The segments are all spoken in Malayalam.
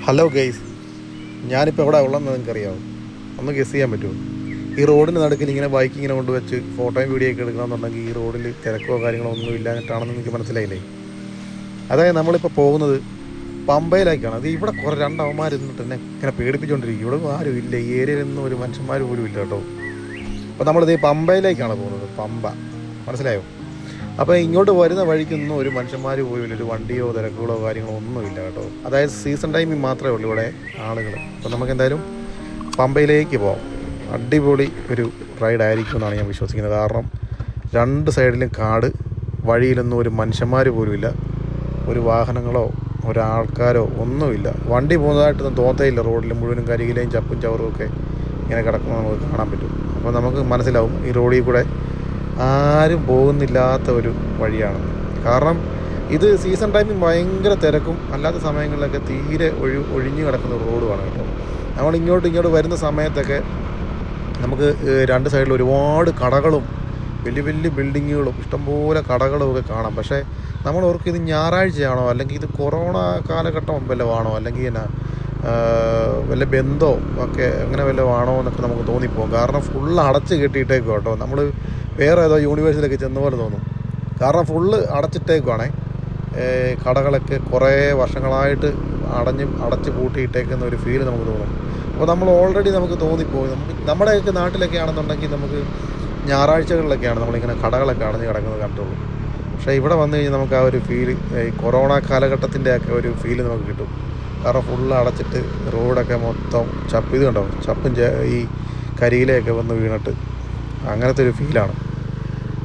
ഹലോ ഗെയ്സ്, ഞാനിപ്പോൾ എവിടെ ഉള്ളതെന്ന് നിങ്ങൾക്കറിയാമോ? ഒന്ന് ഗെസ് ചെയ്യാൻ പറ്റുമോ? ഈ റോഡിന് നടുക്കിൽ ഇങ്ങനെ ബൈക്ക് ഇങ്ങനെ കൊണ്ടുവച്ച് ഫോട്ടോയും വീഡിയോ ഒക്കെ എടുക്കണമെന്നുണ്ടെങ്കിൽ ഈ റോഡിൽ തിരക്കോ കാര്യങ്ങളോ ഒന്നും ഇല്ലാഞ്ഞിട്ടാണെന്ന് എനിക്ക് മനസ്സിലായില്ലേ? അതായത് നമ്മളിപ്പോൾ പോകുന്നത് പമ്പയിലേക്കാണ്. അത് ഇവിടെ കുറേ രണ്ടവന്മാർ ഇരുന്നിട്ട് എന്നെ ഇങ്ങനെ പേടിപ്പിച്ചുകൊണ്ടിരിക്കും. ഇവിടെ ആരും ഇല്ല, ഈ ഏരിയയിൽ നിന്നും ഒരു മനുഷ്യന്മാർ പോലും ഇല്ല കേട്ടോ. അപ്പോൾ നമ്മളിത് ഈ പമ്പയിലേക്കാണ് പോകുന്നത്. പമ്പ മനസ്സിലായോ? അപ്പോൾ ഇങ്ങോട്ട് വരുന്ന വഴിക്കൊന്നും ഒരു മനുഷ്യന്മാർ പോലും ഒരു വണ്ടിയോ തിരക്കുകളോ കാര്യങ്ങളോ ഒന്നുമില്ല കേട്ടോ. അതായത് സീസൺ ടൈമിൽ മാത്രമേ ഉള്ളൂ ഇവിടെ ആളുകൾ. അപ്പോൾ നമുക്ക് എന്തായാലും പമ്പയിലേക്ക് പോകാം. അടിപൊളി ഒരു റൈഡായിരിക്കും എന്നാണ് ഞാൻ വിശ്വസിക്കുന്നത്. കാരണം രണ്ട് സൈഡിലും കാട്, വഴിയിലൊന്നും ഒരു മനുഷ്യന്മാർ പോലുമില്ല, ഒരു വാഹനങ്ങളോ ഒരാൾക്കാരോ ഒന്നുമില്ല. വണ്ടി പോകുന്നതായിട്ടൊന്നും തോന്നത്തേയില്ല. റോഡിൽ മുഴുവനും കരികിലെയും ചപ്പും ചവറും ഒക്കെ ഇങ്ങനെ കിടക്കുന്നത് നമുക്ക് കാണാൻ പറ്റും. അപ്പോൾ നമുക്ക് മനസ്സിലാവും ഈ റോഡിൽ കൂടെ ആരും പോകുന്നില്ലാത്ത ഒരു വഴിയാണ്. കാരണം ഇത് സീസൺ ടൈമിൽ ഭയങ്കര തിരക്കും അല്ലാത്ത സമയങ്ങളിലൊക്കെ തീരെ ഒഴിഞ്ഞു കിടക്കുന്ന റോഡുമാണ് കേട്ടോ. നമ്മൾ ഇങ്ങോട്ട് വരുന്ന സമയത്തൊക്കെ നമുക്ക് രണ്ട് സൈഡിൽ ഒരുപാട് കടകളും വലിയ വലിയ ബിൽഡിങ്ങുകളും ഇഷ്ടംപോലെ കടകളും ഒക്കെ കാണാം. പക്ഷേ നമ്മൾ ഓർക്കും ഇത് ഞായറാഴ്ചയാണോ, അല്ലെങ്കിൽ ഇത് കൊറോണ കാലഘട്ടം വല്ലതുമാണോ, അല്ലെങ്കിൽ എന്നാ വല്ല ബന്ധമോ ഒക്കെ അങ്ങനെ വല്ലതും ആണോ എന്നൊക്കെ നമുക്ക് തോന്നിപ്പോകും. കാരണം ഫുള്ള് അടച്ച് കെട്ടിയിട്ടേക്കും കേട്ടോ. നമ്മൾ വേറെ ഏതോ യൂണിവേഴ്സിറ്റിയിലൊക്കെ ചെന്ന പോലെ തോന്നും. കാരണം ഫുള്ള് അടച്ചിട്ടേക്കുവാണേ. കടകളൊക്കെ കുറേ വർഷങ്ങളായിട്ട് അടച്ച് പൂട്ടിയിട്ടേക്കുന്ന ഒരു ഫീല് നമുക്ക് തോന്നും. അപ്പോൾ നമ്മൾ ഓൾറെഡി നമുക്ക് തോന്നിപ്പോയി. നമ്മുടെയൊക്കെ നാട്ടിലൊക്കെ ആണെന്നുണ്ടെങ്കിൽ നമുക്ക് ഞായറാഴ്ചകളിലൊക്കെയാണ് നമ്മളിങ്ങനെ കടകളൊക്കെ അടഞ്ഞ് കിടക്കുന്നത് കണ്ടുള്ളൂ. പക്ഷേ ഇവിടെ വന്നു കഴിഞ്ഞാൽ നമുക്ക് ആ ഒരു ഫീല്, ഈ കൊറോണ കാലഘട്ടത്തിൻ്റെ ഒക്കെ ഒരു ഫീല് നമുക്ക് കിട്ടും. കാരണം ഫുള്ള് അടച്ചിട്ട് റോഡൊക്കെ മൊത്തം ഇത് കണ്ടോ, ചപ്പും ഈ കരിയിലൊക്കെ വന്ന് വീണിട്ട് അങ്ങനത്തെ ഒരു ഫീലാണ്.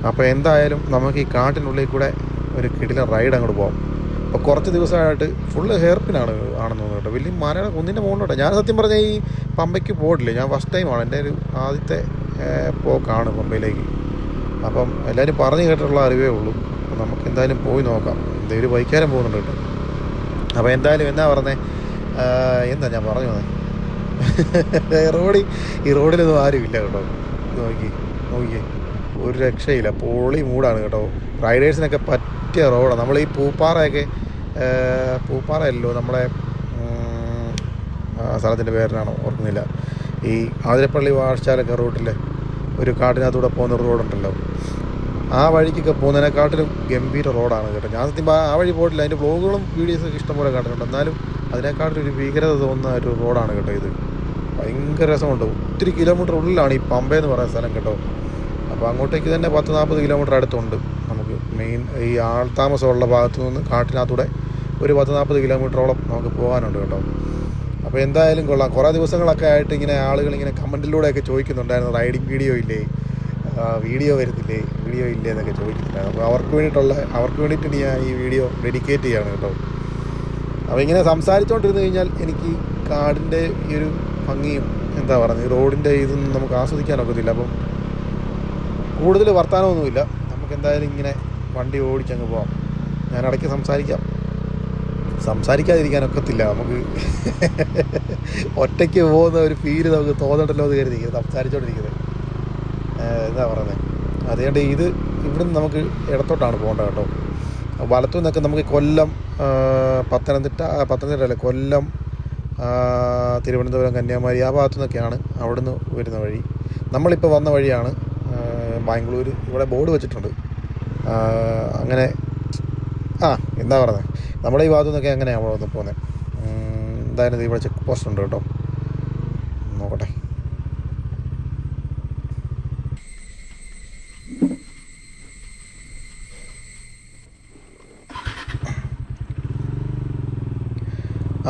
അപ്പോൾ എന്തായാലും നമുക്ക് ഈ കാട്ടിനുള്ളിൽ കൂടെ ഒരു കിടിലൻ റൈഡ് അങ്ങോട്ട് പോകാം. അപ്പോൾ കുറച്ച് ദിവസമായിട്ട് ഫുള്ള് ആണെന്ന് തോന്നുന്നു കേട്ടോ. വലിയ മല കുന്നിൻ്റെ മുകളിലോട്ടെ. ഞാൻ സത്യം പറഞ്ഞാൽ ഈ പമ്പയ്ക്ക് പോയിട്ടില്ല. ഞാൻ ഫസ്റ്റ് ടൈമാണ്, എൻ്റെ ഒരു ആദ്യത്തെ പോക്കാണ് പമ്പയിലേക്ക്. അപ്പം എല്ലാവരും പറഞ്ഞു കേട്ടിട്ടുള്ള അറിവേ ഉള്ളൂ. അപ്പോൾ നമുക്ക് എന്തായാലും പോയി നോക്കാം. ഒരു ബൈക്കാരൻ പോകുന്നുണ്ട് കേട്ടോ. അപ്പോൾ എന്തായാലും എന്താ പറഞ്ഞത്, എന്താ ഞാൻ പറഞ്ഞു വന്നേ, ഈ റോഡിലൊന്നും ആരുമില്ല കേട്ടോ. നോക്കിയേ ഒരു രക്ഷയില്ല, പൊളി മൂടാണ് കേട്ടോ. റൈഡേഴ്സിനൊക്കെ പറ്റിയ റോഡാണ്. നമ്മൾ ഈ പൂപ്പാറയല്ലോ നമ്മുടെ സ്ഥലത്തിൻ്റെ പേരിനാണോ ഓർക്കുന്നില്ല, ഈ ആതിരപ്പള്ളി വാഴച്ചാലൊക്കെ റൂട്ടിൽ ഒരു കാട്ടിനകത്തൂടെ പോകുന്ന റോഡുണ്ടല്ലോ, ആ വഴിക്കൊക്കെ പോകുന്നതിനെക്കാട്ടിലും ഗംഭീര റോഡാണ് കേട്ടോ. ഞാൻ സത്യം ആ വഴി പോയിട്ടില്ല. അതിൻ്റെ വ്ലോഗുകളും വീഡിയോസൊക്കെ ഇഷ്ടംപോലെ കണ്ടിട്ടുണ്ട്. എന്നാലും അതിനേക്കാട്ടിലും ഒരു ഭീകരത തോന്നുന്ന ഒരു റോഡാണ് കേട്ടോ ഇത്. ഭയങ്കര രസമുണ്ട്. ഒത്തിരി കിലോമീറ്റർ ഉള്ളിലാണ് ഈ പമ്പയെന്ന് പറയുന്ന സ്ഥലം കേട്ടോ. അപ്പോൾ അങ്ങോട്ടേക്ക് തന്നെ 10-40 കിലോമീറ്റർ അടുത്തുണ്ട് നമുക്ക്. മെയിൻ ഈ ആൾത്താമസമുള്ള ഭാഗത്തു നിന്ന് കാട്ടിനകത്തൂടെ ഒരു 10-40 കിലോമീറ്ററോളം നമുക്ക് പോകാനുണ്ട് കേട്ടോ. അപ്പോൾ എന്തായാലും കൊള്ളാം. കുറേ ദിവസങ്ങളൊക്കെ ആയിട്ട് ഇങ്ങനെ ആളുകൾ ഇങ്ങനെ കമൻറ്റിലൂടെയൊക്കെ ചോദിക്കുന്നുണ്ടായിരുന്നു, റൈഡിങ് വീഡിയോ ഇല്ലേ, വീഡിയോ വരുന്നില്ലേ, വീഡിയോ ഇല്ലേ എന്നൊക്കെ ചോദിക്കുന്നുണ്ടായിരുന്നു. അപ്പോൾ അവർക്ക് വേണ്ടിയിട്ട് ഞാൻ ഈ വീഡിയോ ഡെഡിക്കേറ്റ് ചെയ്യാണ് കേട്ടോ. അപ്പോൾ ഇങ്ങനെ സംസാരിച്ചുകൊണ്ടിരുന്ന് കഴിഞ്ഞാൽ എനിക്ക് കാടിൻ്റെ ഈ ഒരു ഭംഗിയും എന്താ പറയുന്നത്, ഈ റോഡിൻ്റെ ഇതൊന്നും നമുക്ക് ആസ്വദിക്കാനൊക്കത്തില്ല. അപ്പം കൂടുതൽ വർത്തമാനമൊന്നുമില്ല. നമുക്ക് എന്തായാലും ഇങ്ങനെ വണ്ടി ഓടിച്ചങ്ങ് പോകാം. ഞാൻ ഇടയ്ക്ക് സംസാരിക്കാതിരിക്കാനൊക്കത്തില്ല. നമുക്ക് ഒറ്റയ്ക്ക് പോകുന്ന ഒരു ഫീല് നമുക്ക് തോന്നണ്ടല്ലോ എന്ന് കരുതി സംസാരിച്ചുകൊണ്ടിരിക്കുന്നത്. എന്താ പറയുന്നത്, അതുകൊണ്ട് ഇവിടുന്ന് നമുക്ക് ഇടത്തോട്ടാണ് പോകേണ്ടത് കേട്ടോ. വലത്തു നിന്നൊക്കെ നമുക്ക് കൊല്ലം, പത്തനംതിട്ട അല്ല, കൊല്ലം, തിരുവനന്തപുരം, കന്യാകുമാരി ആ ഭാഗത്തു നിന്നൊക്കെയാണ് അവിടുന്ന് വരുന്ന വഴി. നമ്മളിപ്പോൾ വന്ന വഴിയാണ് ബാംഗ്ലൂർ. ഇവിടെ ബോർഡ് വെച്ചിട്ടുണ്ട് അങ്ങനെ. എന്താ പറയുന്നത്, നമ്മുടെ ഈ ഭാഗത്തു നിന്നൊക്കെ അങ്ങനെയാണ് അവിടെ വന്ന് പോകുന്നത്. എന്തായാലും ഇവിടെ ചെക്ക് പോസ്റ്റ് ഉണ്ട് കേട്ടോ. നോക്കട്ടെ.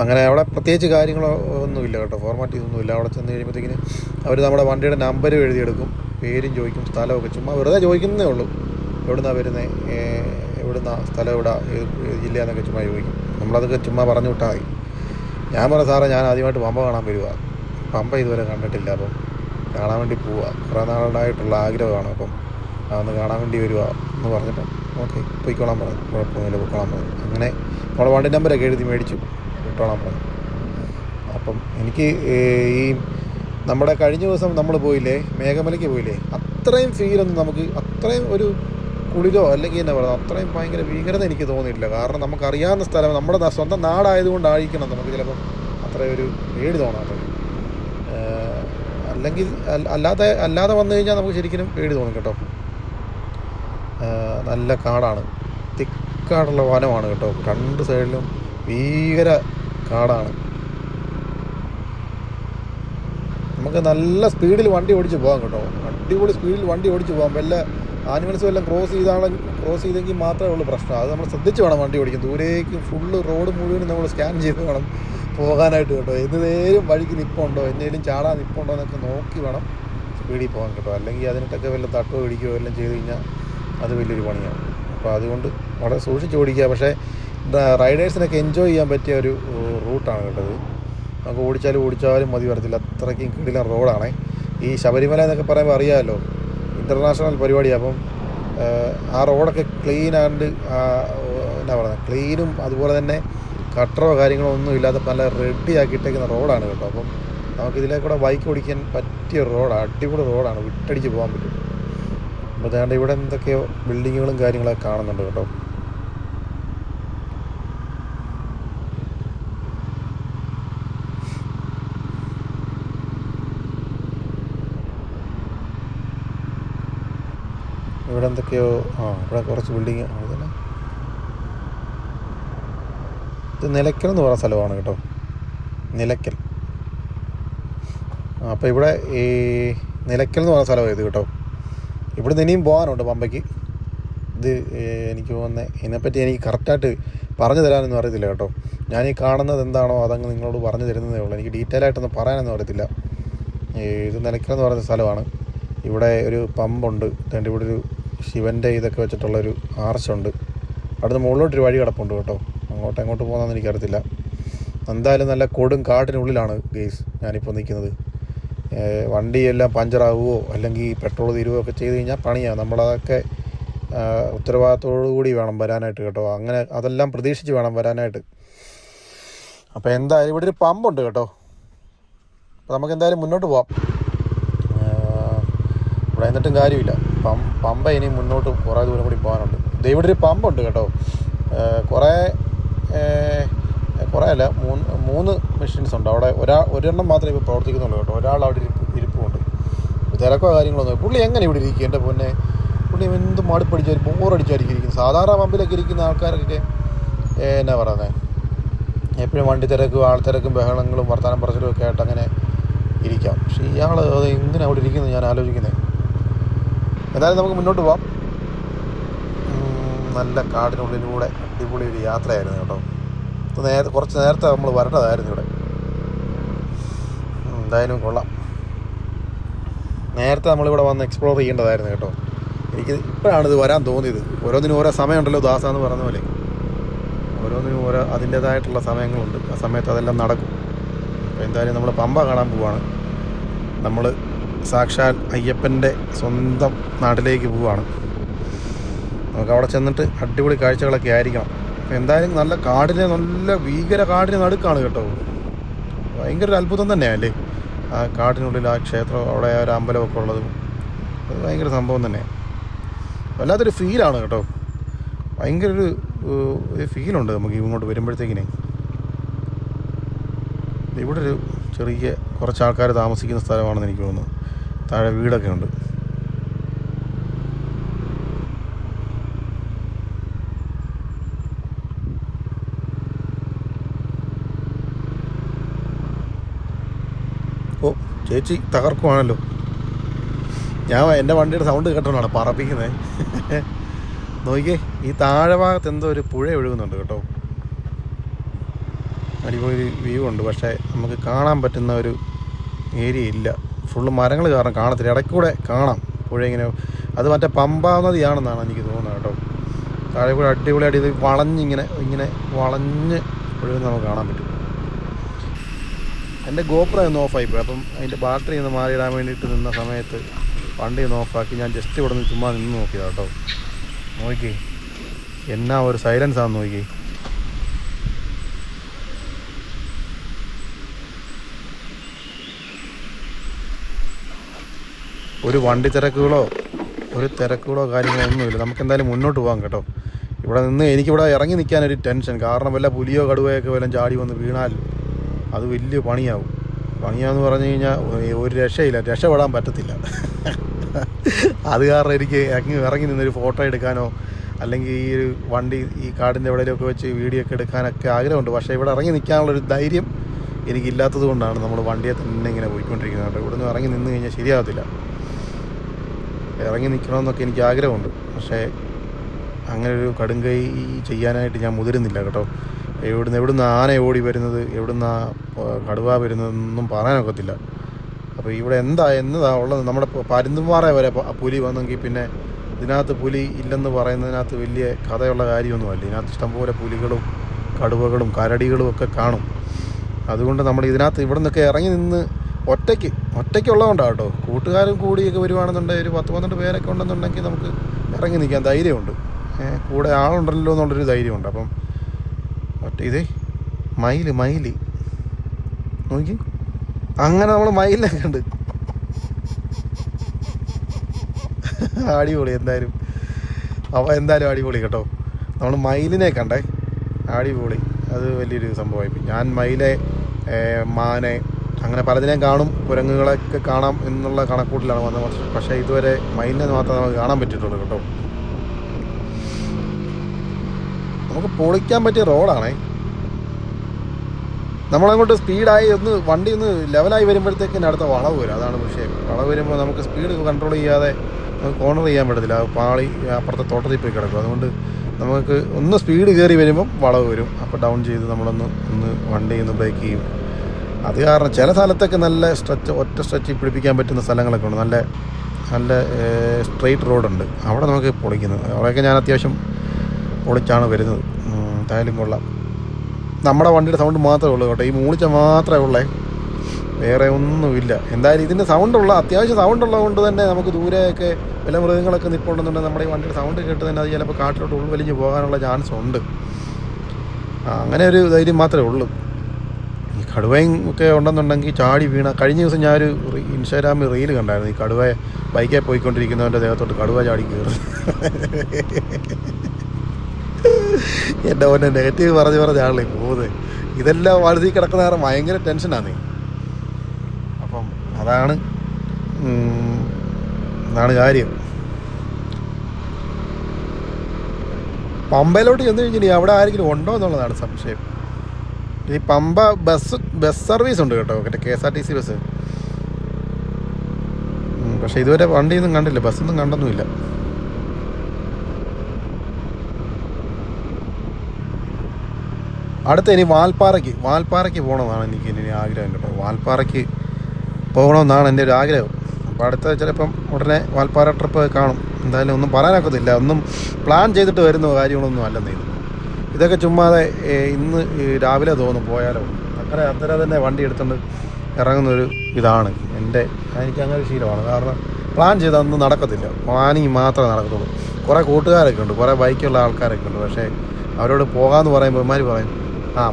അങ്ങനെ അവിടെ പ്രത്യേകിച്ച് കാര്യങ്ങളോ ഒന്നുമില്ല കേട്ടോ, ഫോർമാലിറ്റീസ് ഒന്നുമില്ല. അവിടെ ചെന്ന് കഴിയുമ്പോഴത്തേക്കിന് അവർ നമ്മുടെ വണ്ടിയുടെ നമ്പർ എഴുതിയെടുക്കും, പേരും ചോദിക്കും, സ്ഥലമൊക്കെ ചുമ്മാ വെറുതെ ചോദിക്കുന്നതേ ഉള്ളൂ. എവിടുന്നാണ് വരുന്നത്, എവിടുന്നാണ് സ്ഥലം, എവിടെ, ഏത് ജില്ല എന്നൊക്കെ ചുമ്മാ ചോദിക്കും. നമ്മളതൊക്കെ ചുമ്മാ പറഞ്ഞു വിട്ടാൽ മതി. ഞാൻ പറഞ്ഞ സാറേ, ഞാൻ ആദ്യമായിട്ട് പമ്പ കാണാൻ വരുക, പമ്പ ഇതുവരെ കണ്ടിട്ടില്ല, അപ്പം കാണാൻ വേണ്ടി പോവുക, കുറേ നാളുണ്ടായിട്ടുള്ള ആഗ്രഹമാണ്, അപ്പം അതൊന്ന് കാണാൻ വേണ്ടി വരിക എന്ന് പറഞ്ഞിട്ട് ഓക്കെ പോയിക്കോളാൻ പറഞ്ഞു. കുഴപ്പമൊന്നുമില്ല, പോയിക്കോളാൻ പറഞ്ഞു. അങ്ങനെ നമ്മുടെ വണ്ടി നമ്പരൊക്കെ എഴുതി മേടിച്ചു, വിട്ടോളാൻ പറഞ്ഞു. അപ്പം എനിക്ക് ഈ നമ്മുടെ കഴിഞ്ഞ ദിവസം നമ്മൾ പോയില്ലേ, മേഘമലയ്ക്ക് പോയില്ലേ, അത്രയും ഫീലൊന്നും നമുക്ക്, അത്രയും ഒരു കുളിരോ അല്ലെങ്കിൽ എന്നാ പറയുക, അത്രയും ഭയങ്കര ഭീകരത എനിക്ക് തോന്നിയിട്ടില്ല. കാരണം നമുക്കറിയാവുന്ന സ്ഥലം, നമ്മുടെ സ്വന്തം നാടായതുകൊണ്ടായിരിക്കണം നമുക്ക് ചിലപ്പം അത്ര ഒരു പേടി തോന്നാത്തത്. അല്ലെങ്കിൽ അല്ലാതെ വന്നു കഴിഞ്ഞാൽ നമുക്ക് ശരിക്കും പേടി തോന്നും കേട്ടോ. നല്ല കാടാണ്, തിക്കാടുള്ള വനമാണ് കേട്ടോ. രണ്ട് സൈഡിലും ഭീകര കാടാണ്. നമുക്ക് നല്ല സ്പീഡിൽ വണ്ടി ഓടിച്ച് പോകാം കേട്ടോ. അടിപൊളി സ്പീഡിൽ വണ്ടി ഓടിച്ച് പോകാം. വല്ല ആനിമൽസും എല്ലാം ക്രോസ് ചെയ്തെങ്കിൽ മാത്രമേ ഉള്ളൂ പ്രശ്നം. അത് നമ്മൾ ശ്രദ്ധിച്ച് വേണം വണ്ടി ഓടിക്കാൻ. ദൂരേക്ക് ഫുള്ള് റോഡ് മുഴുവനും നമ്മൾ സ്കാൻ ചെയ്ത് വേണം പോകാനായിട്ട് കേട്ടോ. എന്നേലും വഴിക്ക് നിൽപ്പുണ്ടോ, എന്നേലും ചാടാൻ നിൽപ്പുണ്ടോ എന്നൊക്കെ നോക്കി വേണം സ്പീഡിൽ പോകാൻ കേട്ടോ. അല്ലെങ്കിൽ അതിനിട്ടൊക്കെ വല്ല തട്ടോ ഇടിക്കുകയോ എല്ലാം ചെയ്ത് കഴിഞ്ഞാൽ അത് വലിയൊരു പണിയാണ്. അപ്പോൾ അതുകൊണ്ട് വളരെ സൂക്ഷിച്ച് ഓടിക്കുക. പക്ഷേ റൈഡേഴ്സിനൊക്കെ എൻജോയ് ചെയ്യാൻ പറ്റിയ ഒരു റൂട്ടാണ് കേട്ടത്. നമുക്ക് ഓടിച്ചാലും മതി വരത്തില്ല, അത്രയ്ക്കും കിടിലൻ റോഡാണ്. ഈ ശബരിമല എന്നൊക്കെ പറയുമ്പോൾ അറിയാമല്ലോ, ഇൻ്റർനാഷണൽ പരിപാടിയാണ്. അപ്പം ആ റോഡൊക്കെ ക്ലീനാണ്ട് എന്നാ പറയുന്നത്, ക്ലീനും അതുപോലെ തന്നെ കട്ടറോ കാര്യങ്ങളോ ഒന്നും ഇല്ലാതെ നല്ല റെഡി ആക്കിയിട്ടേക്കുന്ന റോഡാണ് കേട്ടോ. അപ്പം നമുക്കിതിലേക്കൂടെ ബൈക്ക് ഓടിക്കാൻ പറ്റിയ റോഡാണ്, അടിപൊളി റോഡാണ്, വിട്ടടിച്ച് പോകാൻ പറ്റും. അപ്പോൾ അതുകൊണ്ട് ഇവിടെ എന്തൊക്കെയോ ബിൽഡിങ്ങുകളും കാര്യങ്ങളൊക്കെ കാണുന്നുണ്ട് കേട്ടോ. ഇവിടെ എന്തൊക്കെയോ ഇവിടെ കുറച്ച് ബിൽഡിങ്. അതന്നെ ഇത് നിലയ്ക്കൽ എന്ന് പറയുന്ന സ്ഥലമാണ് കേട്ടോ, നിലയ്ക്കൽ. അപ്പോൾ ഇവിടെ ഈ നിലയ്ക്കൽ എന്ന് പറയുന്ന സ്ഥലമാണ് ഇത് കേട്ടോ. ഇവിടുന്ന് ഇനിയും പോകാനുണ്ട് പമ്പയ്ക്ക്. ഇത് എനിക്ക് തോന്നുന്നത് ഇതിനെപ്പറ്റി എനിക്ക് കറക്റ്റായിട്ട് പറഞ്ഞു തരാനൊന്നും അറിയത്തില്ല കേട്ടോ. ഞാനീ കാണുന്നത് എന്താണോ അതങ്ങ് നിങ്ങളോട് പറഞ്ഞു തരുന്നതേ ഉള്ളൂ. എനിക്ക് ഡീറ്റെയിൽ ആയിട്ടൊന്നും പറയാനൊന്നും അറിയത്തില്ല. ഇത് നിലയ്ക്കൽ എന്ന് പറയുന്ന സ്ഥലമാണ്. ഇവിടെ ഒരു പമ്പുണ്ട്. ഇവിടെ ഒരു ശിവൻ്റെ ഇതൊക്കെ വെച്ചിട്ടുള്ളൊരു ആർച്ചുണ്ട്. അവിടുന്ന് മുകളിലോട്ടൊരു വഴി കിടപ്പുണ്ട് കേട്ടോ. എങ്ങോട്ട് പോകുന്നതെന്ന് എനിക്കറിയത്തില്ല. എന്തായാലും നല്ല കൊടും കാട്ടിനുള്ളിലാണ് ഗെയ്സ് ഞാനിപ്പോൾ നിൽക്കുന്നത്. വണ്ടിയെല്ലാം പഞ്ചറാവുകയോ അല്ലെങ്കിൽ പെട്രോൾ തീരുകയോ ഒക്കെ ചെയ്ത് കഴിഞ്ഞാൽ പണിയാണ്. നമ്മളതൊക്കെ ഉത്തരവാദിത്തോടു കൂടി വേണം വരാനായിട്ട് കേട്ടോ. അങ്ങനെ അതെല്ലാം പ്രതീക്ഷിച്ച് വേണം വരാനായിട്ട്. അപ്പോൾ എന്തായാലും ഇവിടെ ഒരു പമ്പുണ്ട് കേട്ടോ. അപ്പോൾ നമുക്ക് എന്തായാലും മുന്നോട്ട് പോവാം. ഇവിടെ എന്നിട്ടും കാര്യമില്ല. പമ്പ ഇനി മുന്നോട്ട് കുറേ ദൂരം കൂടി പോകാനുണ്ട്. ഇവിടെ ഒരു പമ്പുണ്ട് കേട്ടോ. കുറേ അല്ല, മൂന്ന് മെഷീൻസ് ഉണ്ട് അവിടെ. ഒരെണ്ണം മാത്രമേ ഇപ്പോൾ പ്രവർത്തിക്കുന്നുള്ളൂ കേട്ടോ. ഒരാൾ അവിടെ ഇരിപ്പുണ്ട്. തിരക്കോ കാര്യങ്ങളൊന്നും. പുള്ളി എങ്ങനെ ഇവിടെ ഇരിക്കും എൻ്റെ പൊന്നെ? പുള്ളി എന്ത് മടുപ്പടിച്ചാൽ ബോറടിച്ചായിരിക്കും ഇരിക്കുന്നത്. സാധാരണ പമ്പിലൊക്കെ ഇരിക്കുന്ന ആൾക്കാരൊക്കെ എന്നാ പറയുന്നത്, എപ്പോഴും വണ്ടി തിരക്കും ആൾത്തിരക്കും ബഹളങ്ങളും വർത്തമാനം പറച്ചിലും ഒക്കെ ആയിട്ട് അങ്ങനെ ഇരിക്കാം. പക്ഷേ ഇയാൾ അത് എങ്ങനെ അവിടെ ഇരിക്കുന്നത് ഞാൻ ആലോചിക്കുന്നത്. എന്തായാലും നമുക്ക് മുന്നോട്ട് പോവാം. നല്ല കാടിനുള്ളിലൂടെ അടിപൊളി ഒരു യാത്രയായിരുന്നു കേട്ടോ. കുറച്ച് നേരത്തെ നമ്മൾ വരേണ്ടതായിരുന്നു ഇവിടെ. എന്തായാലും കൊള്ളാം. നേരത്തെ നമ്മളിവിടെ വന്ന് എക്സ്പ്ലോർ ചെയ്യേണ്ടതായിരുന്നു കേട്ടോ. എനിക്ക് ഇപ്പോഴാണ് ഇത് വരാൻ തോന്നിയത്. ഓരോന്നിനും ഓരോ സമയമുണ്ടല്ലോ, ദാസ എന്ന് പറഞ്ഞ പോലെ. ഓരോന്നിനും ഓരോ അതിൻ്റേതായിട്ടുള്ള സമയങ്ങളുണ്ട്. ആ സമയത്ത് അതെല്ലാം നടക്കും. അപ്പോൾ എന്തായാലും നമ്മൾ പമ്പ കാണാൻ പോവുകയാണ്. നമ്മൾ സാക്ഷാൽ അയ്യപ്പൻ്റെ സ്വന്തം നാട്ടിലേക്ക് പോവുകയാണ്. നമുക്ക് അവിടെ ചെന്നിട്ട് അടിപൊളി കാഴ്ചകളൊക്കെ ആയിരിക്കണം. അപ്പോൾ എന്തായാലും നല്ല ഭീകര കാടിന് നടുക്കാണ് കേട്ടോ. ഭയങ്കര ഒരു അത്ഭുതം തന്നെയല്ലേ ആ കാടിനുള്ളിൽ ആ ക്ഷേത്രം, അവിടെ ഒരു അമ്പലമൊക്കെ ഉള്ളതും. അത് ഭയങ്കര സംഭവം തന്നെയാണ്. വല്ലാത്തൊരു ഫീലാണ് കേട്ടോ. ഭയങ്കര ഒരു ഫീലുണ്ട് നമുക്ക് ഇങ്ങോട്ട് വരുമ്പോഴത്തേക്കിനെ. ഇവിടെ ഒരു ചെറിയ കുറച്ച് ആൾക്കാർ താമസിക്കുന്ന സ്ഥലമാണെന്ന് എനിക്ക് തോന്നുന്നു. താഴെ വീടൊക്കെ ഉണ്ട്. ഓ ചേച്ചി തകർക്കുവാണല്ലോ. എൻ്റെ വണ്ടിയുടെ സൗണ്ട് കേട്ടോണ്ടാണ് പറപ്പിക്കുന്നത്. നോക്കിയേ, ഈ താഴെ ഭാഗത്ത് എന്തോ ഒരു പുഴ ഒഴുകുന്നുണ്ട് കേട്ടോ. അടിപൊളി വ്യൂ ഉണ്ട്. പക്ഷേ നമുക്ക് കാണാൻ പറ്റുന്ന ഒരു ഏരിയ ഇല്ല. ഫുള്ള് മരങ്ങൾ കാരണം കാണത്തില്ല. ഇടയ്ക്കൂടെ കാണാം പുഴ ഇങ്ങനെ. അത് മറ്റേ പമ്പാ നദിയാണെന്നാണ് എനിക്ക് തോന്നുന്നത് കേട്ടോ. താഴെ കൂടെ അടിപൊളിയായിട്ട് ഇത് ഇങ്ങനെ വളഞ്ഞ് ഒഴുകുന്ന നമുക്ക് കാണാൻ പറ്റും. എൻ്റെ ഗോപ്രോ ഒന്ന് ഓഫായിപ്പോയി. അപ്പം അതിൻ്റെ ബാറ്ററി ഒന്ന് മാറിയിടാൻ വേണ്ടിയിട്ട് നിന്ന സമയത്ത് വണ്ടി ഒന്ന് ഓഫാക്കി ഞാൻ ജസ്റ്റ് ഇവിടെ നിന്ന് ചുമ്മാ നിന്ന് നോക്കിയതാണ് കേട്ടോ. നോക്കി എന്നാ ഒരു സൈലൻസ് ആണെന്ന് നോക്കി. ഒരു വണ്ടി തിരക്കുകളോ കാര്യങ്ങളോ ഒന്നുമില്ല. നമുക്ക് എന്തായാലും മുന്നോട്ട് പോകാം കേട്ടോ. ഇവിടെ നിന്ന് എനിക്കിവിടെ ഇറങ്ങി നിൽക്കാനൊരു ടെൻഷൻ. കാരണം വല്ല പുലിയോ കടുവയൊക്കെ വല്ലതും ചാടി വന്ന് വീണാൽ അത് വലിയ പണിയാന്ന് പറഞ്ഞു കഴിഞ്ഞാൽ ഒരു രക്ഷയില്ല, രക്ഷപ്പെടാൻ പറ്റത്തില്ല. അത് കാരണം എനിക്ക് ഇറങ്ങി നിന്നൊരു ഫോട്ടോ എടുക്കാനോ അല്ലെങ്കിൽ ഈ ഒരു വണ്ടി ഈ കാടിൻ്റെ എവിടെയൊക്കെ വെച്ച് വീഡിയോ ഒക്കെ എടുക്കാനൊക്കെ ആഗ്രഹമുണ്ട്. പക്ഷേ ഇവിടെ ഇറങ്ങി നിൽക്കാനുള്ളൊരു ധൈര്യം എനിക്കില്ലാത്തത് കൊണ്ടാണ് നമ്മൾ വണ്ടിയെ തന്നെ ഇങ്ങനെ പോയിക്കൊണ്ടിരിക്കുന്നത് കേട്ടോ. ഇവിടെ നിന്ന് ഇറങ്ങി നിന്ന് കഴിഞ്ഞാൽ ശരിയാകത്തില്ല. ഇറങ്ങി നിൽക്കണമെന്നൊക്കെ എനിക്ക് ആഗ്രഹമുണ്ട്, പക്ഷേ അങ്ങനെ ഒരു കടുങ്കൈ ചെയ്യാനായിട്ട് ഞാൻ മുതിരുന്നില്ല കേട്ടോ. എവിടുന്ന് ആന ഓടി വരുന്നത്, എവിടുന്ന് കടുവ വരുന്നതെന്നൊന്നും പറയാനൊക്കത്തില്ല. അപ്പോൾ ഇവിടെ എന്നതാ ഉള്ളത്. നമ്മുടെ പരുന്തുംപാറ വരെ പുലി വന്നെങ്കിൽ പിന്നെ ഇതിനകത്ത് പുലി ഇല്ലെന്ന് പറയുന്നതിനകത്ത് വലിയ കഥയുള്ള കാര്യമൊന്നുമല്ല. ഇതിനകത്ത് ഇഷ്ടംപോലെ പുലികളും കടുവകളും കരടികളും ഒക്കെ കാണും. അതുകൊണ്ട് നമ്മൾ ഇതിനകത്ത് ഇവിടെ നിന്നൊക്കെ ഇറങ്ങി നിന്ന് ഒറ്റയ്ക്കുള്ളതുകൊണ്ടാണ് കേട്ടോ. കൂട്ടുകാരും കൂടിയൊക്കെ വരുവാണെന്നുണ്ടെങ്കിൽ ഒരു 10-12 പേരൊക്കെ ഉണ്ടെന്നുണ്ടെങ്കിൽ നമുക്ക് ഇറങ്ങി നിൽക്കാൻ ധൈര്യമുണ്ട്. കൂടെ ആളുണ്ടല്ലോ എന്നുള്ളൊരു ധൈര്യമുണ്ട്. അപ്പം ഇതേ മയില് നോക്കി, അങ്ങനെ നമ്മൾ മയിലിനെ കണ്ട് അടിപൊളി. എന്തായാലും അടിപൊളി കേട്ടോ. നമ്മൾ മയിലിനെ കണ്ടേ, അടിപൊളി. അത് വലിയൊരു സംഭവമായി. ഞാൻ മയിലെ, മാനെ, അങ്ങനെ പലതിനെയും കാണും, കുരങ്ങുകളൊക്കെ കാണാം എന്നുള്ള കണക്കൂട്ടിലാണ് വന്നത്. പക്ഷേ ഇതുവരെ മയിലിനെ മാത്രമേ നമുക്ക് കാണാൻ പറ്റിയിട്ടുള്ളൂ കേട്ടോ. നമുക്ക് പൊളിക്കാൻ പറ്റിയ റോഡാണേ. നമ്മളങ്ങോട്ട് സ്പീഡായി വണ്ടി ഒന്ന് ലെവലായി വരുമ്പോഴത്തേക്കിന് അടുത്ത വളവ് വരും. അതാണ് വിഷയം. വളവ് വരുമ്പോൾ നമുക്ക് സ്പീഡ് കൺട്രോൾ ചെയ്യാതെ നമുക്ക് കോർണർ ചെയ്യാൻ പറ്റത്തില്ല. പാളി അപ്പുറത്തെ തോട്ടത്തിൽ പോയി കിടക്കും. അതുകൊണ്ട് നമുക്ക് ഒന്ന് സ്പീഡ് കയറി വരുമ്പം വളവ് വരും. അപ്പോൾ ഡൗൺ ചെയ്ത് നമ്മളൊന്ന് വണ്ടി ബ്രേക്ക് ചെയ്യും. അത് കാരണം ചില സ്ഥലത്തൊക്കെ നല്ല ഒറ്റ സ്ട്രെച്ച് പിടിപ്പിക്കാൻ പറ്റുന്ന സ്ഥലങ്ങളൊക്കെ ഉണ്ട്. നല്ല സ്ട്രെയിറ്റ് റോഡുണ്ട്. അവിടെ നമുക്ക് പൊളിക്കുന്നത്. അവിടെയൊക്കെ ഞാൻ അത്യാവശ്യം പൊളിച്ചാണ് വരുന്നത്. എന്തായാലും കൊള്ളാം. നമ്മുടെ വണ്ടിയുടെ സൗണ്ട് മാത്രമേ ഉള്ളൂ കേട്ടോ. ഈ മൂളിച്ച മാത്രമേ ഉള്ളേ, വേറെ ഒന്നുമില്ല. എന്തായാലും ഇതിൻ്റെ അത്യാവശ്യം സൗണ്ടുള്ളത് കൊണ്ട് തന്നെ നമുക്ക് ദൂരെയൊക്കെ വല്ല മൃഗങ്ങളൊക്കെ നിൽപ്പുണ്ടെന്നുണ്ടെങ്കിൽ നമ്മുടെ ഈ വണ്ടിയുടെ സൗണ്ട് കേട്ട് തന്നെ അത് ചിലപ്പോൾ കാട്ടിലോട്ട് ഉൾവലിഞ്ഞ് പോകാനുള്ള ചാൻസ് ഉണ്ട്. അങ്ങനെ ഒരു ധൈര്യം മാത്രമേ ഉള്ളൂ. ഈ കടുവയും ഒക്കെ ഉണ്ടെന്നുണ്ടെങ്കിൽ ചാടി വീണ. കഴിഞ്ഞ ദിവസം ഞാനൊരു ഇൻസ്റ്റാഗ്രാമിൽ റീൽ കണ്ടായിരുന്നു. ഈ കടുവയെ ബൈക്കിൽ പോയിക്കൊണ്ടിരിക്കുന്നവൻ്റെ ദേഹത്തോട്ട് കടുവ ചാടി കയറി. എൻ്റെ ഓനെ നെഗറ്റീവ് പറഞ്ഞാണല്ലേ പോകുന്നത്. ഇതെല്ലാം വലുതി കിടക്കുന്ന നേരം ഭയങ്കര ടെൻഷനാണ്. അപ്പം അതാണ് കാര്യം. പമ്പയിലോട്ട് ചെന്ന് കഴിഞ്ഞാൽ അവിടെ ആരെങ്കിലും ഉണ്ടോ എന്നുള്ളതാണ് സംശയം. ഈ പമ്പ ബസ് സർവീസ് ഉണ്ട് കേട്ടോ, KSRTC ബസ്. പക്ഷേ ഇതുവരെ വണ്ടിയൊന്നും കണ്ടില്ല, ബസ്സൊന്നും കണ്ടൊന്നുമില്ല. അടുത്ത ഇനി വാൽപ്പാറയ്ക്ക് പോകണമെന്നാണ് എനിക്ക് ഇനി ആഗ്രഹം കേട്ടോ. വാൽപ്പാറയ്ക്ക് പോകണമെന്നാണ് എൻ്റെ ഒരു ആഗ്രഹം. അപ്പോൾ അടുത്ത ചിലപ്പം ഉടനെ വാൽപ്പാറ ട്രിപ്പ് കാണും. എന്തായാലും ഒന്നും പറയാനൊക്കത്തില്ല. ഒന്നും പ്ലാൻ ചെയ്തിട്ട് വരുന്ന കാര്യങ്ങളൊന്നും അല്ലെന്ന് ഇതൊക്കെ ചുമ്മാതെ ഇന്ന് രാവിലെ തോന്നും പോയാലോ, അത്ര തന്നെ വണ്ടി എടുത്തുകൊണ്ട് ഇറങ്ങുന്നൊരു ഇതാണ് എനിക്ക് അങ്ങനെ ഒരു ശീലമാണ്. കാരണം പ്ലാൻ ചെയ്തൊന്നും നടക്കത്തില്ല, പ്ലാനിങ് മാത്രമേ നടക്കത്തുള്ളൂ. കുറേ കൂട്ടുകാരൊക്കെ ഉണ്ട്, കുറേ ബൈക്കുള്ള ആൾക്കാരൊക്കെ ഉണ്ട്. പക്ഷേ അവരോട് പോകാമെന്ന് പറയുമ്പോൾ ഇവന്മാർ പറയും,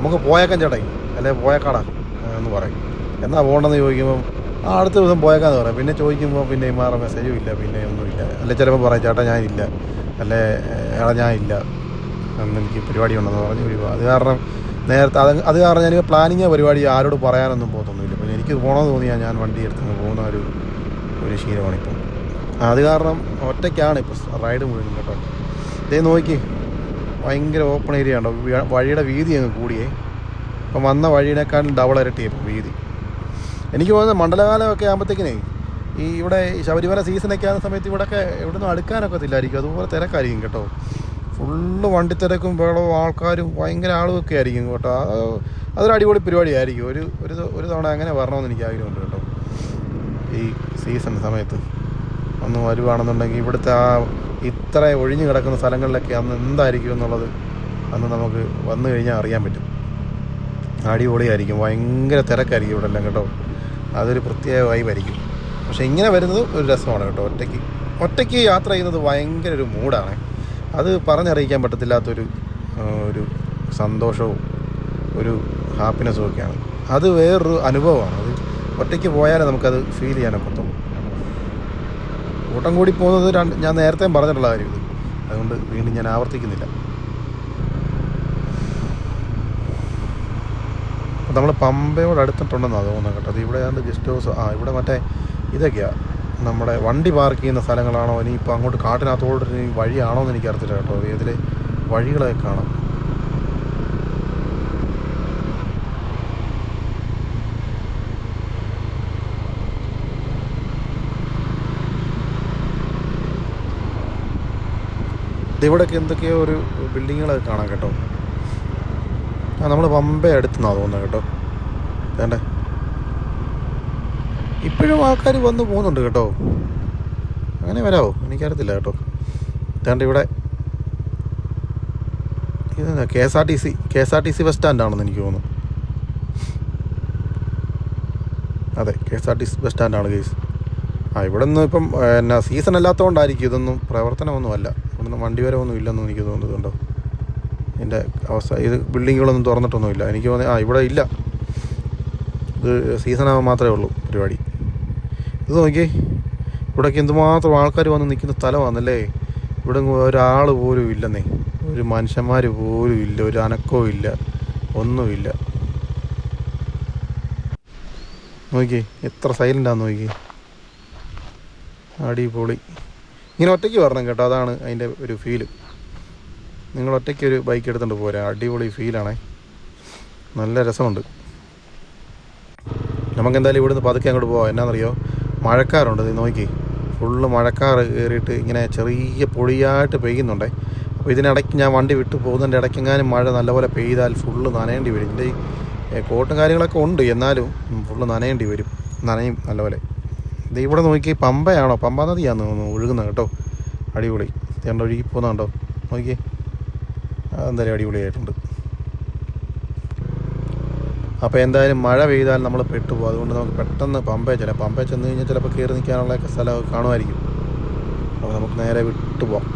നമുക്ക് പോയേക്കാൻ ചേട്ടാ, അല്ലെ പോയേക്കാടാ എന്ന് പറയും. എന്നാ പോകണമെന്ന് ചോദിക്കുമ്പം അടുത്ത ദിവസം പോയേക്കാന്ന് പറയാം. പിന്നെ ചോദിക്കുമ്പോൾ പിന്നെ ഇമാറ മെസ്സേജും ഇല്ല, പിന്നെ ഒന്നുമില്ല. അല്ലെ ചിലപ്പോൾ പറയും ചേട്ടാ ഞാനില്ല, അല്ലെ ഞാനില്ല, എനിക്ക് പരിപാടി ഉണ്ടെന്ന് പറഞ്ഞ് ഒഴിവാ. അത് കാരണം അത് കാരണം ഞാൻ പ്ലാനിങ് പരിപാടി ആരോട് പറയാനൊന്നും പോകത്തൊന്നുമില്ല. പിന്നെ എനിക്ക് പോകണമെന്ന് തോന്നിയാൽ ഞാൻ വണ്ടി എടുത്ത് പോകുന്ന ഒരു ശീലമാണിപ്പം. അത് കാരണം ഒറ്റയ്ക്കാണ് ഇപ്പോൾ റൈഡ് മുഴുവൻ കേട്ടോ. ഇതേ നോക്കി, ഭയങ്കര ഓപ്പൺ ഏരിയ ഉണ്ടോ. വഴിയുടെ വീതി അങ്ങ് കൂടിയേ. ഇപ്പം വന്ന വഴിയേക്കാളും ഡബിൾ ഇരട്ടിയായി ഇപ്പോൾ വീതി. എനിക്ക് തോന്നുന്നത് മണ്ഡലകാലമൊക്കെ ആകുമ്പോഴത്തേക്കിനേ ഇവിടെ ശബരിമല സീസണൊക്കെ ആകുന്ന സമയത്ത് ഇവിടെയൊക്കെ എവിടെയൊന്നും അടുക്കാനൊക്കത്തില്ലായിരിക്കും. അതുപോലെ തിരക്കായിരിക്കും കേട്ടോ. ഫുള്ള് വണ്ടി തിരക്കും ബഹളവും ആൾക്കാരും ഭയങ്കര ആളുമൊക്കെ ആയിരിക്കും കേട്ടോ. അതൊരു അടിപൊളി പരിപാടിയായിരിക്കും. ഒരു തവണ അങ്ങനെ വരണമെന്ന് എനിക്ക് ആഗ്രഹമുണ്ട് കേട്ടോ. ഈ സീസൺ സമയത്ത് ഒന്ന് വരുവാണെന്നുണ്ടെങ്കിൽ ഇവിടുത്തെ ഇത്ര ഒഴിഞ്ഞു കിടക്കുന്ന സ്ഥലങ്ങളിലൊക്കെ അന്ന് എന്തായിരിക്കും എന്നുള്ളത് അന്ന് നമുക്ക് വന്നു കഴിഞ്ഞാൽ അറിയാൻ പറ്റും. അടിപൊളിയായിരിക്കും, ഭയങ്കര തിരക്കായിരിക്കും ഇവിടെ എല്ലാം കേട്ടോ. അതൊരു പ്രത്യേക വൈബായിരിക്കും. പക്ഷേ ഇങ്ങനെ വരുന്നത് ഒരു രസമാണ് കേട്ടോ. ഒറ്റയ്ക്ക് യാത്ര ചെയ്യുന്നത് ഭയങ്കര ഒരു മൂഡാണ്. അത് പറഞ്ഞറിയിക്കാൻ പറ്റത്തില്ലാത്തൊരു സന്തോഷവും ഒരു ഹാപ്പിനെസ്സും ഒക്കെയാണ്. അത് വേറൊരു അനുഭവമാണ്. അത് ഒറ്റയ്ക്ക് പോയാലേ നമുക്കത് ഫീൽ ചെയ്യാനൊക്കത്തുള്ളൂ. കൂട്ടം കൂടി പോകുന്നത് ഞാൻ നേരത്തെ പറഞ്ഞിട്ടുള്ള കാര്യം ഇത്. അതുകൊണ്ട് വീണ്ടും ഞാൻ ആവർത്തിക്കുന്നില്ല. നമ്മൾ പമ്പയോട് അടുത്തിട്ടുണ്ടെന്നാണ് തോന്നുന്നത് കേട്ടോ. അത് ഇവിടെ ആണ്ട് ഗസ്റ്റ് ഹൗസ്. ഇവിടെ മറ്റേ ഇതൊക്കെയാണ് നമ്മുടെ വണ്ടി പാർക്ക് ചെയ്യുന്ന സ്ഥലങ്ങളാണോ ഇനി ഇപ്പോൾ അങ്ങോട്ട് കാട്ടിനകത്തോട് വഴിയാണോ എന്ന് എനിക്കറിയത്തില്ല കേട്ടോ. ഇതിൽ വഴികളൊക്കെ കാണാം. ഇവിടെയൊക്കെ എന്തൊക്കെയോ ഒരു ബിൽഡിങ്ങുകളൊക്കെ കാണാം കേട്ടോ. നമ്മൾ പമ്പ അടുത്തുനിന്നാണ് തോന്നുന്നത് കേട്ടോ. വേണ്ടേ ഇപ്പോഴും ആൾക്കാർ വന്ന് പോകുന്നുണ്ട് കേട്ടോ. അങ്ങനെ വരാമോ എനിക്കറിയത്തില്ല കേട്ടോ. വേണ്ട ഇവിടെ ഇത് K S R T C bus സ്റ്റാൻഡാണെന്ന് എനിക്ക് തോന്നുന്നു. അതെ, K S R T C bus സ്റ്റാൻഡാണ് കേസ്. ഇവിടെ നിന്ന് ഇപ്പം എന്നാ സീസൺ അല്ലാത്തതുകൊണ്ടായിരിക്കും ഇതൊന്നും പ്രവർത്തനമൊന്നുമല്ല. ഇവിടുന്ന് വണ്ടി വരവൊന്നും ഇല്ലെന്നും എനിക്ക് തോന്നുന്നുണ്ടോ. ഇതിൻ്റെ അവസ്ഥ ഇത് ബിൽഡിങ്ങുകളൊന്നും തുറന്നിട്ടൊന്നുമില്ല എനിക്ക് തോന്നുന്നത്. ഇവിടെ ഇല്ല, ഇത് സീസണാകാൻ മാത്രമേ ഉള്ളൂ പരിപാടി. ഇത് നോക്കി ഇവിടേക്ക് എന്തുമാത്രം ആൾക്കാർ വന്ന് നിൽക്കുന്ന സ്ഥലമാണെന്നല്ലേ. ഇവിടെ ഒരാൾ പോലും ഇല്ലെന്നേ, ഒരു മനുഷ്യന്മാർ പോലും ഇല്ല, ഒരു അനക്കവും ഇല്ല, ഒന്നുമില്ല. നോക്കി എത്ര സൈലൻ്റാന്ന് നോക്കി. അടിപൊളി. ഇങ്ങനെ ഒറ്റയ്ക്ക് വരണം കേട്ടോ, അതാണ് അതിൻ്റെ ഒരു ഫീല്. നിങ്ങൾ ഒറ്റയ്ക്ക് ഒരു ബൈക്ക് എടുത്തുകൊണ്ട് പോരാ, അടിപൊളി ഫീലാണേ, നല്ല രസമുണ്ട്. നമുക്കെന്തായാലും ഇവിടുന്ന് പതുക്കെ അങ്ങോട്ട് പോകാം. എന്നാണെന്നറിയോ, മഴക്കാറുണ്ട്. ഇത് നോക്കി ഫുള്ള് മഴക്കാർ കയറിയിട്ട് ഇങ്ങനെ ചെറിയ പൊടിയായിട്ട് പെയ്യുന്നുണ്ടേ. അപ്പോൾ ഇതിനിടയ്ക്ക് ഞാൻ വണ്ടി വിട്ട് പോകുന്നതിൻ്റെ ഇടയ്ക്കെങ്ങാനും മഴ നല്ലപോലെ പെയ്താൽ ഫുള്ള് നനയേണ്ടി വരും. ഇതിൻ്റെ ഈ കോട്ടും കാര്യങ്ങളൊക്കെ ഉണ്ട്, എന്നാലും ഫുള്ള് നനയേണ്ടി വരും, നനയും നല്ലപോലെ. ഇത് ഇവിടെ നോക്കി പമ്പയാണോ, പമ്പ നദിയാണെന്ന് തോന്നുന്നു ഒഴുകുന്നത് കേട്ടോ. അടിപൊളി. ചേട്ടൻ ഒഴുകി പോകുന്നുണ്ടോ നോക്കി, അതെന്തായാലും അടിപൊളിയായിട്ടുണ്ട്. അപ്പോൾ എന്തായാലും മഴ പെയ്താൽ നമ്മൾ പെട്ടുപോകും. അതുകൊണ്ട് നമുക്ക് പെട്ടെന്ന് പമ്പ ചെന്ന് കഴിഞ്ഞാൽ ചിലപ്പോൾ കയറി നിൽക്കാനുള്ളൊക്കെ സ്ഥലമൊക്കെ കാണുമായിരിക്കും. അപ്പോൾ നമുക്ക് നേരെ വിട്ടുപോകാം.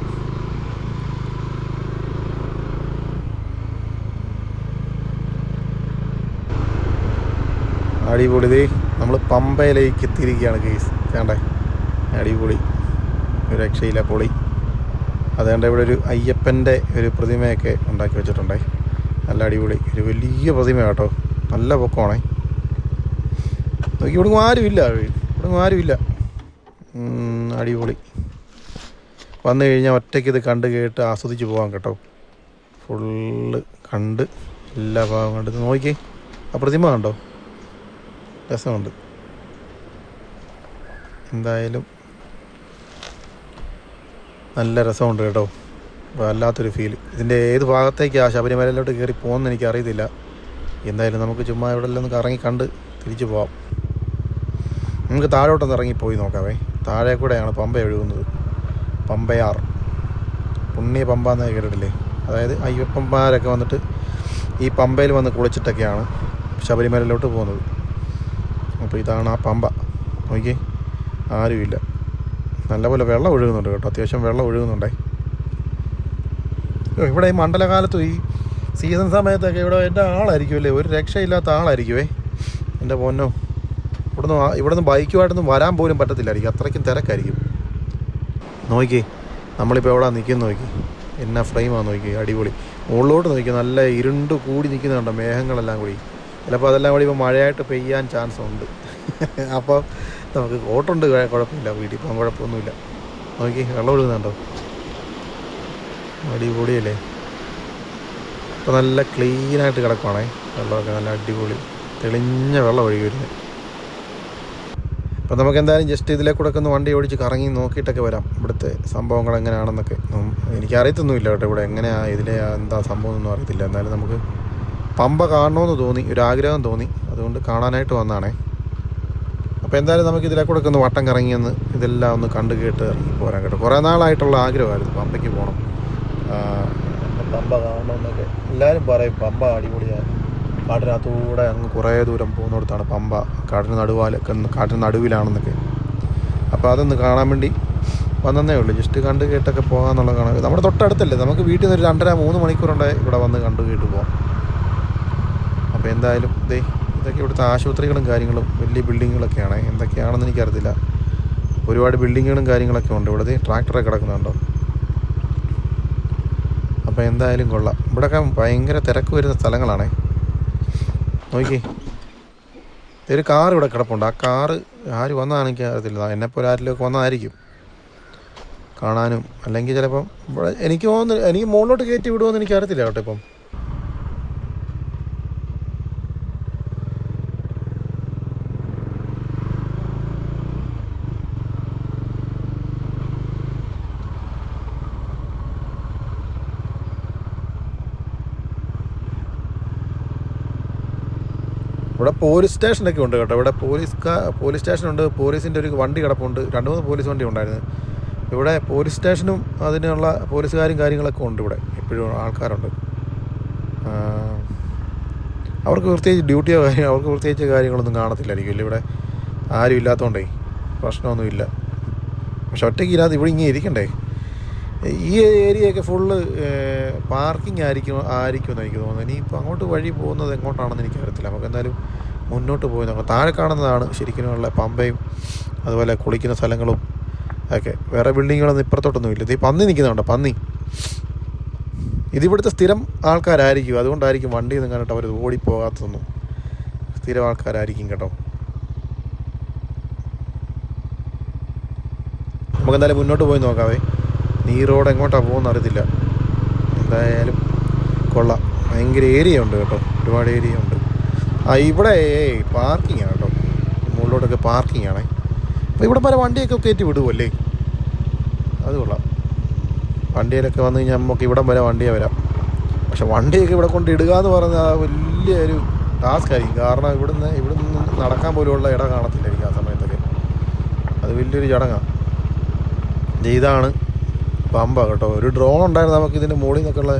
അടിപൊളി. ഇതേ നമ്മൾ പമ്പയിലേക്ക് എത്തിയിരിക്കുകയാണ് കേസ്. വേണ്ടേ അടിപൊളി, ഒരു രക്ഷയില്ല, പൊളി. അതുകൊണ്ട് ഇവിടെ ഒരു അയ്യപ്പൻ്റെ ഒരു പ്രതിമയൊക്കെ ഉണ്ടാക്കി വെച്ചിട്ടുണ്ടേ, നല്ല അടിപൊളി. ഒരു വലിയ പ്രതിമ കേട്ടോ, നല്ല പൊക്കമാണേ. നോക്കി ഇവിടെ ആരുമില്ല. അടിപൊളി. വന്നു കഴിഞ്ഞാൽ ഒറ്റയ്ക്ക് ഇത് കണ്ട് കേട്ട് ആസ്വദിച്ച് പോകാം കേട്ടോ. ഫുള്ള് കണ്ട് എല്ലാ ഭാഗം കണ്ട് നോക്കി. ആ പ്രതിമ കണ്ടോ, രസമുണ്ട്. എന്തായാലും നല്ല രസമുണ്ട് കേട്ടോ, വല്ലാത്തൊരു ഫീൽ. ഇതിൻ്റെ ഏത് ഭാഗത്തേക്കാണ് ശബരിമലയിലോട്ട് കയറി പോകുമെന്ന് എനിക്ക് അറിയത്തില്ല. എന്തായാലും നമുക്ക് ചുമ്മാ ഇവിടെ എല്ലാം ഒന്ന് കറങ്ങി കണ്ട് തിരിച്ചു പോവാം. നമുക്ക് താഴോട്ടൊന്ന് ഇറങ്ങിപ്പോയി നോക്കാവേ. താഴെ കൂടെയാണ് പമ്പ ഒഴുകുന്നത്, പമ്പയാർ. പുണ്യ പമ്പ എന്ന് കേട്ടിട്ടില്ലേ? അതായത് അയ്യപ്പന്മാരൊക്കെ വന്നിട്ട് ഈ പമ്പയിൽ വന്ന് കുളിച്ചിട്ടൊക്കെയാണ് ശബരിമലയിലോട്ട് പോകുന്നത്. അപ്പോൾ ഇതാണ് ആ പമ്പ. നോക്കി ആരുമില്ല, നല്ലപോലെ വെള്ളം ഒഴുകുന്നുണ്ട് കേട്ടോ, അത്യാവശ്യം വെള്ളം ഒഴുകുന്നുണ്ടേ. ഇവിടെ ഈ മണ്ഡലകാലത്തും ഈ സീസൺ സമയത്തൊക്കെ ഇവിടെ എൻ്റെ ആളായിരിക്കുമല്ലേ, ഒരു രക്ഷയില്ലാത്ത ആളായിരിക്കുമേ എൻ്റെ പൊന്നോ. ഇവിടുന്ന് ബൈക്കുമായിട്ടൊന്നും വരാൻ പോലും പറ്റത്തില്ലായിരിക്കും, അത്രയ്ക്കും തിരക്കായിരിക്കും. നോക്കി നമ്മളിപ്പോൾ എവിടെ നിൽക്കുന്നു നോക്കി, എന്നാ ഫ്രെയിമാണ് നോക്കി, അടിപൊളി. മുകളിലോട്ട് നോക്കി നല്ല ഇരുണ്ട് കൂടി നിൽക്കുന്നുണ്ടോ മേഘങ്ങളെല്ലാം കൂടി. ചിലപ്പോൾ അതെല്ലാം കൂടി ഇപ്പോൾ മഴയായിട്ട് പെയ്യാൻ ചാൻസ് ഉണ്ട്. അപ്പോൾ നമുക്ക് കോട്ടുണ്ട്, കുഴപ്പമില്ല, വീട്ടിൽ പോകാൻ കുഴപ്പമൊന്നുമില്ല. നോക്കി വെള്ളം ഒഴുകുന്നുണ്ടോ, അടിപൊളിയല്ലേ. ഇപ്പോൾ നല്ല ക്ലീനായിട്ട് കിടക്കുവാണേ വെള്ളമൊക്കെ, നല്ല അടിപൊളി തെളിഞ്ഞ വെള്ളം ഒഴുകി വരുന്നത്. അപ്പോൾ നമുക്ക് എന്തായാലും ജസ്റ്റ് ഇതിലെ കൂടെ ഒക്കെ ഒന്ന് വണ്ടി ഓടിച്ച് കറങ്ങി നോക്കിയിട്ടൊക്കെ വരാം, ഇവിടുത്തെ സംഭവങ്ങൾ എങ്ങനെയാണെന്നൊക്കെ. എനിക്കറിയത്തൊന്നുമില്ല കേട്ടോ ഇവിടെ എങ്ങനെയാണ്, ഇതിലെ എന്താ സംഭവം ഒന്നും അറിയത്തില്ല. എന്നാലും നമുക്ക് പമ്പ കാണണമെന്ന് തോന്നി, ഒരാഗ്രഹം തോന്നി, അതുകൊണ്ട് കാണാനായിട്ട് വന്നതാണേ. അപ്പോൾ എന്തായാലും നമുക്ക് ഇതിലെ കൂടെ ഒക്കെ ഒന്ന് വട്ടം കറങ്ങിയെന്ന് ഇതെല്ലാം ഒന്ന് കണ്ടു കേട്ട് ഇറങ്ങി പോരാൻ കേട്ടോ. കുറേ നാളായിട്ടുള്ള ആഗ്രഹമായിരുന്നു പമ്പയ്ക്ക് പോകണം, പമ്പ കാണണമെന്നൊക്കെ. എല്ലാവരും പറയും പമ്പ അടിപൊളിയാണ്, കാട്ടിനകത്തൂടെ അങ്ങ് കുറേ ദൂരം പോകുന്നിടത്താണ് പമ്പ, കാട്ടിന് നടുവിലാണെന്നൊക്കെ. അപ്പോൾ അതൊന്ന് കാണാൻ വേണ്ടി വന്നതേ ഉള്ളൂ, ജസ്റ്റ് കണ്ട് കേട്ടൊക്കെ പോകാമെന്നുള്ള കാണാൻ. നമ്മുടെ തൊട്ടടുത്തല്ലേ, നമുക്ക് വീട്ടിൽ നിന്ന് ഒരു 2.5-3 മണിക്കൂറുണ്ട് ഇവിടെ വന്ന് കണ്ടു കേട്ട് പോകാം. അപ്പോൾ എന്തായാലും ഇതൊക്കെ ഇവിടുത്തെ ആശുപത്രികളും കാര്യങ്ങളും വലിയ ബിൽഡിങ്ങുകളൊക്കെയാണ്, എന്തൊക്കെയാണെന്ന് എനിക്കറിയത്തില്ല. ഒരുപാട് ബിൽഡിങ്ങുകളും കാര്യങ്ങളൊക്കെ ഉണ്ട്. ഇവിടെ ട്രാക്ടറൊക്കെ കിടക്കുന്നുണ്ടോ. അപ്പോൾ എന്തായാലും കൊള്ളാം. ഇവിടെയൊക്കെ ഭയങ്കര തിരക്ക് വരുന്ന സ്ഥലങ്ങളാണേ. നോക്കി, ഒരു കാർ ഇവിടെ കിടപ്പുണ്ട്. ആ കാറ് ആര് വന്നതാണ് എനിക്ക് അറിയത്തില്ല. എന്നെപ്പോലെ ആരിലൊക്കെ വന്നതായിരിക്കും കാണാനും. അല്ലെങ്കിൽ ചിലപ്പം ഇവിടെ എനിക്ക് തോന്നുന്നു എനിക്ക് മുകളിലോട്ട് കയറ്റി വിടുമെന്ന് എനിക്ക് അറിയത്തില്ല കേട്ടോ. ഇപ്പം ഇവിടെ പോലീസ് സ്റ്റേഷനൊക്കെ ഉണ്ട് കേട്ടോ. ഇവിടെ പോലീസ് സ്റ്റേഷനുണ്ട്. പോലീസിൻ്റെ ഒരു വണ്ടി കിടപ്പുണ്ട്. 2-3 പോലീസ് വണ്ടി ഉണ്ടായിരുന്നു ഇവിടെ. പോലീസ് സ്റ്റേഷനും അതിനുള്ള പോലീസുകാരും കാര്യങ്ങളൊക്കെ ഉണ്ട് ഇവിടെ. എപ്പോഴും ആൾക്കാരുണ്ട്. അവർക്ക് പ്രത്യേകിച്ച് ഡ്യൂട്ടിയോ അവർക്ക് പ്രത്യേകിച്ച് കാര്യങ്ങളൊന്നും കാണത്തില്ലായിരിക്കും ഇവിടെ. ആരും ഇല്ലാത്തതുകൊണ്ടേ പ്രശ്നമൊന്നുമില്ല. പക്ഷെ ഒറ്റയ്ക്ക് ഇല്ലാതെ ഇവിടെ ഇങ്ങനെ ഇരിക്കണ്ടേ. ഈ ഏരിയയൊക്കെ ഫുള്ള് പാർക്കിംഗ് ആയിരിക്കുമെന്ന് എനിക്ക് തോന്നുന്നത്. ഇനിയിപ്പോൾ അങ്ങോട്ട് വഴി പോകുന്നത് എങ്ങോട്ടാണെന്ന് എനിക്കറിയത്തില്ല. നമുക്ക് എന്തായാലും മുന്നോട്ട് പോയി നോക്കാം. താഴെ കാണുന്നതാണ് ശരിക്കുമുള്ള പമ്പയും അതുപോലെ കുളിക്കുന്ന സ്ഥലങ്ങളും ഒക്കെ. വേറെ ബിൽഡിങ്ങുകളൊന്നും ഇപ്പുറത്തോട്ടൊന്നും ഇല്ല. ഈ പന്നി നിൽക്കുന്നുണ്ടോ, പന്നി. ഇതിവിടുത്തെ സ്ഥിരം ആൾക്കാരായിരിക്കും. അതുകൊണ്ടായിരിക്കും വണ്ടിയൊന്നും കണ്ടിട്ട് അവർ ഓടിപ്പോകാത്തതൊന്നും. സ്ഥിരം ആൾക്കാരായിരിക്കും കേട്ടോ. നമുക്കെന്തായാലും മുന്നോട്ട് പോയി നോക്കാവേ. ഈ റോഡ് എങ്ങോട്ടാണ് പോകുന്നത് അറിയത്തില്ല. എന്തായാലും കൊള്ളാം. ഭയങ്കര ഏരിയ ഉണ്ട് കേട്ടോ. ഒരുപാട് ഏരിയ ഉണ്ട്. ഇവിടെ പാർക്കിംഗ് ആണ് കേട്ടോ. മുകളിലോട്ടൊക്കെ പാർക്കിംഗ് ആണേ. അപ്പോൾ ഇവിടെ പല വണ്ടിയൊക്കെ കയറ്റി വിടുമല്ലേ. അത് കൊള്ളാം. വണ്ടിയിലൊക്കെ വന്നു കഴിഞ്ഞാൽ നമുക്ക് ഇവിടം വരെ വണ്ടിയെ വരാം. പക്ഷെ വണ്ടിയൊക്കെ ഇവിടെ കൊണ്ട് ഇടുക എന്ന് പറഞ്ഞാൽ വലിയൊരു ടാസ്ക് ആയിരിക്കും. കാരണം ഇവിടുന്ന് നടക്കാൻ പോലുള്ള ഇടം കാണത്തില്ലായിരിക്കും ആ സമയത്തൊക്കെ. അത് വലിയൊരു ചടങ്ങാണ്. ഇതാണ് പമ്പ കേട്ടോ. ഒരു ഡ്രോൺ ഉണ്ടായിരുന്നു നമുക്ക് ഇതിൻ്റെ മുകളിൽ നിന്നൊക്കെയുള്ള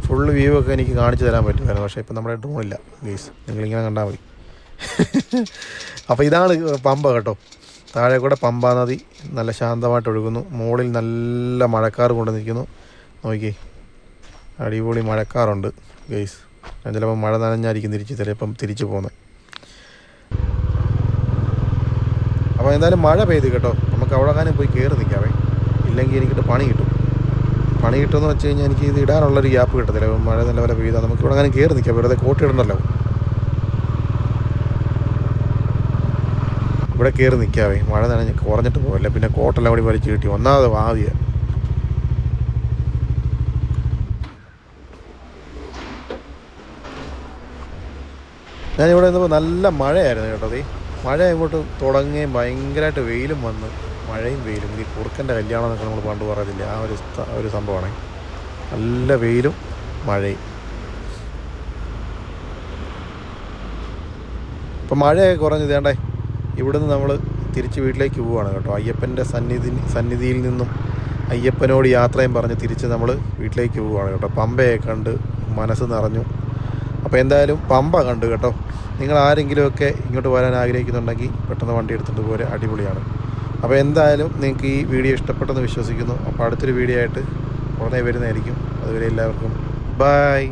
ഫുള്ള് വ്യൂ ഒക്കെ എനിക്ക് കാണിച്ചു തരാൻ പറ്റുമായിരുന്നു. പക്ഷേ ഇപ്പം നമ്മുടെ ഡ്രോണില്ല ഗൈസ്. നിങ്ങളിങ്ങനെ കണ്ടാൽ മതി. അപ്പോൾ ഇതാണ് പമ്പ കേട്ടോ. താഴെ കൂടെ പമ്പാ നദി നല്ല ശാന്തമായിട്ട് ഒഴുകുന്നു. മുകളിൽ നല്ല മഴക്കാർ കൊണ്ട് നിൽക്കുന്നു. നോക്കി, അടിപൊളി മഴക്കാറുണ്ട് ഗൈസ്. ഞാൻ ചിലപ്പോൾ മഴ നനഞ്ഞായിരിക്കും ചിലപ്പം തിരിച്ചു പോകുന്നത്. അപ്പോൾ എന്തായാലും മഴ പെയ്ത് കേട്ടോ. നമുക്ക് അവിടെ കാനും പോയി കയറി നിൽക്കാവേ. ഇല്ലെങ്കിൽ എനിക്കിട്ട് പണി കിട്ടുമെന്ന് വെച്ച് കഴിഞ്ഞാൽ എനിക്ക് ഇത് ഇടാനുള്ളൊരു ഗ്യാപ്പ് കിട്ടത്തില്ല. മഴ നല്ലപോലെ പെയ്താൽ നമുക്ക് ഇവിടെ അങ്ങനെ കയറി നിൽക്കാം. വെറുതെ കോട്ട് ഇടണ്ടല്ലോ. ഇവിടെ കയറി നിൽക്കാവേ. മഴ നനഞ്ഞ് കുറഞ്ഞിട്ട് പോകല്ലേ. പിന്നെ കോട്ടെല്ലാം കൂടി വലിച്ചു കിട്ടി. ഒന്നാമത് വാതിയ. ഞാനിവിടെ നിന്നപ്പോൾ നല്ല മഴയായിരുന്നു കേട്ടോ. മഴ ഇങ്ങോട്ട് തുടങ്ങുകയും ഭയങ്കരമായിട്ട് വെയിലും വന്ന്. മഴയും വെയിലും. ഈ കുറുക്കൻ്റെ കല്യാണം എന്നൊക്കെ നമ്മൾ പണ്ട് പറയത്തില്ല. ആ ഒരു സംഭവമാണ്. നല്ല വെയിലും മഴയും. ഇപ്പം മഴയൊക്കെ കുറഞ്ഞ് വേണ്ടേ. ഇവിടുന്ന് നമ്മൾ തിരിച്ച് വീട്ടിലേക്ക് പോവുകയാണ് കേട്ടോ. അയ്യപ്പൻ്റെ സന്നിധിയിൽ നിന്നും അയ്യപ്പനോട് യാത്രയും പറഞ്ഞ് തിരിച്ച് നമ്മൾ വീട്ടിലേക്ക് പോവുകയാണ് കേട്ടോ. പമ്പയൊക്കെ കണ്ട് മനസ്സ് നിറഞ്ഞു. അപ്പോൾ എന്തായാലും പമ്പ കണ്ടു കേട്ടോ. നിങ്ങൾ ആരെങ്കിലുമൊക്കെ ഇങ്ങോട്ട് വരാൻ ആഗ്രഹിക്കുന്നുണ്ടെങ്കിൽ പെട്ടെന്ന് വണ്ടി എടുത്തിട്ട് പോരെ. അടിപൊളിയാണ്. അപ്പോൾ എന്തായാലും നിങ്ങൾക്ക് ഈ വീഡിയോ ഇഷ്ടപ്പെട്ടെന്ന് വിശ്വസിക്കുന്നു. അപ്പോൾ അടുത്തൊരു വീഡിയോ ആയിട്ട് ഉടനെ വരുന്നതായിരിക്കും. അതുവരെ എല്ലാവർക്കും ബൈ.